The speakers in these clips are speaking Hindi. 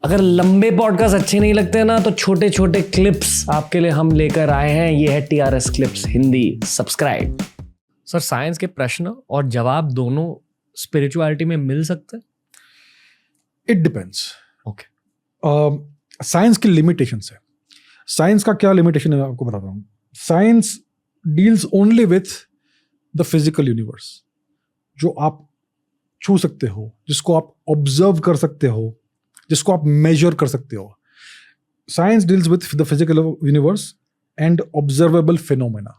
अगर लंबे पॉडकास्ट अच्छे नहीं लगते ना तो छोटे छोटे क्लिप्स आपके लिए हम लेकर आए हैं। ये है TRS clips Hindi, subscribe. Sir, science के प्रश्न और जवाब दोनों स्पिरिचुअलिटी में मिल सकते हैं? It depends. ओके। साइंस की लिमिटेशंस है। साइंस का क्या लिमिटेशन है आपको बताता हूँ। Science deals only with the physical universe, जो आप छू सकते हो, जिसको आप ऑब्जर्व कर सकते हो, जिसको आप मेजर कर सकते हो। Science deals with the physical universe and observable phenomena.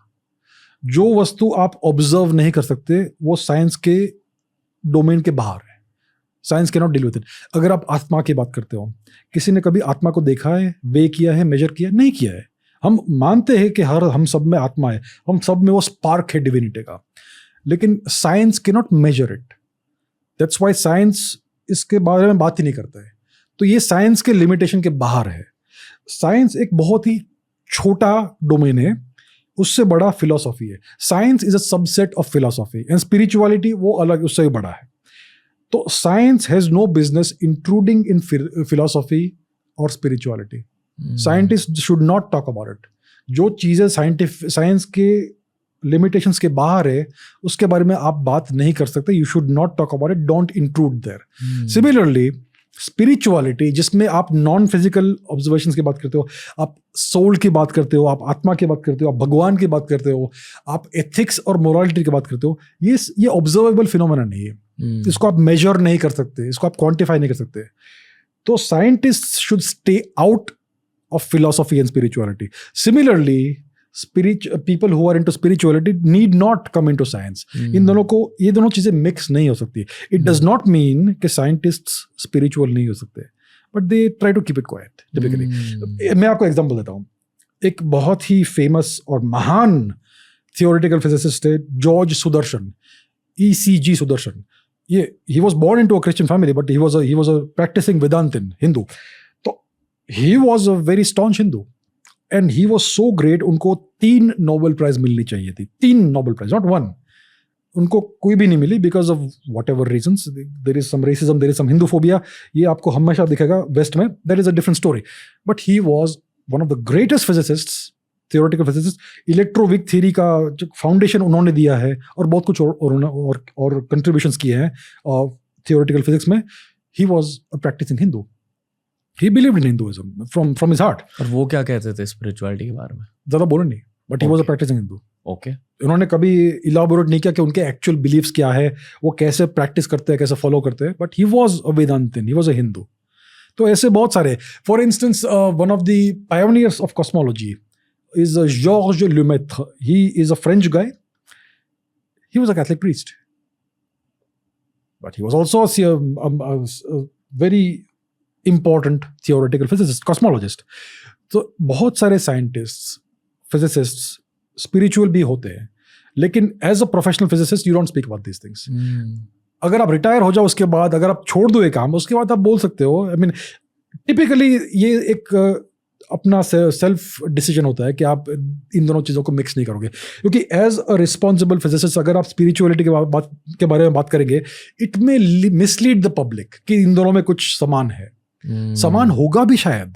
जो वस्तु आप ऑब्जर्व नहीं कर सकते वो साइंस के डोमेन के बाहर है। Science can not deal with it. अगर आप आत्मा की बात करते हो, किसी ने कभी आत्मा को देखा है, वे किया है, मेजर किया है? नहीं किया है। हम मानते हैं कि हम सब में आत्मा है, हम सब में वो स्पार्क है डिविनिटी का, लेकिन science can not measure it. That's why science इसके बारे में बात ही नहीं करता है। तो ये साइंस के लिमिटेशन के बाहर है। साइंस एक बहुत ही छोटा डोमेन है, उससे बड़ा फिलॉसफी है। Science is a subset of philosophy and spirituality वो अलग, उससे भी बड़ा है। तो science has no business intruding in philosophy और spirituality. Scientist should not talk about it. जो चीज़ें साइंस के लिमिटेशंस के बाहर है उसके बारे में आप बात नहीं कर सकते। You should not talk about it, don't intrude there. Similarly spirituality, जिसमें आप नॉन फिजिकल ऑब्जर्वेशंस की बात करते हो, आप सोल की बात करते हो, आप आत्मा की बात करते हो, आप भगवान की बात करते हो, आप एथिक्स और मोरालिटी की बात करते हो, ये ऑब्जर्वेबल फिनोमेना नहीं है। इसको आप मेजर नहीं कर सकते, इसको आप क्वांटिफाई नहीं कर सकते। तो scientist should stay out of philosophy and spirituality. Similarly people who are into spirituality need not come into science. इन दोनों को, ये दोनों चीजें मिक्स नहीं हो सकती। It does not mean कि scientists spiritual नहीं हो सकते, but they try to keep it quiet typically. मैं आपको एग्जांपल देता हूँ। एक बहुत ही फेमस और महान theoretical physicist है जॉर्ज सुदर्शन, ECG सुदर्शन। ये he was born into a Christian family, but he was a practicing Vedantin Hindu. तो he was a very staunch Hindu. And he was so great, उनको 3 नोबेल प्राइज मिलनी चाहिए थी। 3 नोबेल प्राइज, नॉट 1। उनको कोई भी नहीं मिली because of whatever reasons. There is some racism, there is some Hinduphobia, ये आपको हमेशा दिखेगा वेस्ट में। That is a different story. But he was one of the greatest physicists, theoretical physicist. Electroweak theory का जो फाउंडेशन उन्होंने दिया है और बहुत कुछ और कंट्रीब्यूशंस किए हैं थियोरेटिकल फिजिक्स में। He was a practising Hindu. He believed in Hinduism from his heart. और वो क्या कहते थे स्पिरिचुअलिटी के बारे में? ज़्यादा बोले नहीं, but he was a practicing Hindu. Okay. उन्होंने कभी इलाबोरेट नहीं किया कि उनके एक्चुअल बिलीव्स क्या है, वो कैसे प्रैक्टिस करते हैं, कैसे फॉलो करते हैं, but he was a Vedantin, he was a Hindu. तो ऐसे बहुत सारे। For instance, one of the pioneers of cosmology is George Lemaitre. He is a French guy. He was a Catholic priest, but he was also a very important theoretical physicist, cosmologist. तो बहुत सारे साइंटिस्ट्स, फिजिसिस्ट्स स्पिरिचुअल भी होते हैं, लेकिन as a professional physicist you don't speak about these things. अगर आप रिटायर हो जाओ उसके बाद, अगर आप छोड़ दो ये काम, उसके बाद आप बोल सकते हो। आई मीन टिपिकली ये एक अपना सेल्फ डिसीजन होता है कि आप इन दोनों चीज़ों को मिक्स नहीं करोगे, क्योंकि एज अ रिस्पॉन्सिबल फिजिसिस्ट अगर आप स्पिरिचुअलिटी के बारे में बात करेंगे, it may mislead the public कि इन दोनों में कुछ समान है। समान होगा भी शायद,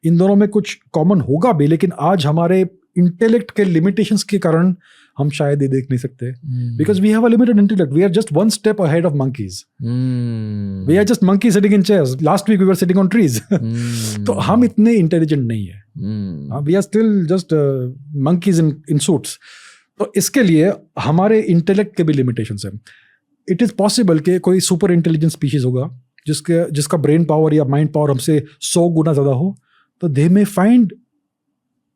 इन दोनों में कुछ कॉमन होगा भी, लेकिन आज हमारे इंटेलेक्ट के लिमिटेशंस के कारण हम शायद ये देख नहीं सकते। Because we have a limited intellect, we are just one step ahead of monkeys. We are just monkey sitting in chairs, last week we were sitting on trees. तो हम इतने इंटेलिजेंट नहीं है, we are still just monkeys in suits. तो इसके लिए हमारे इंटेलेक्ट के भी लिमिटेशंस हैं। इट इज पॉसिबल कि कोई सुपर इंटेलिजेंट स्पीशीज होगा जिसका ब्रेन पावर या माइंड पावर हमसे 100 गुना ज्यादा हो, तो they may find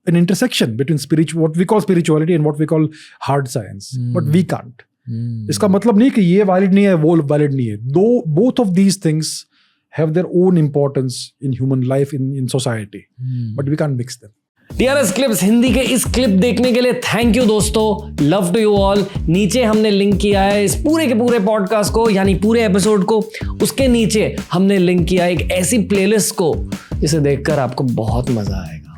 an intersection between what we call spirituality and what we call hard science, but we can't. इसका मतलब नहीं कि ये वैलिड नहीं है, वो वैलिड नहीं है। Both of these things have their own importance in human life, in society, but we can't mix them. TRS clips Hindi के इस क्लिप देखने के लिए थैंक यू दोस्तों, लव टू यू ऑल। नीचे हमने लिंक किया है इस पूरे के पूरे पॉडकास्ट को, यानी पूरे एपिसोड को। उसके नीचे हमने लिंक किया एक ऐसी प्लेलिस्ट को जिसे देखकर आपको बहुत मजा आएगा।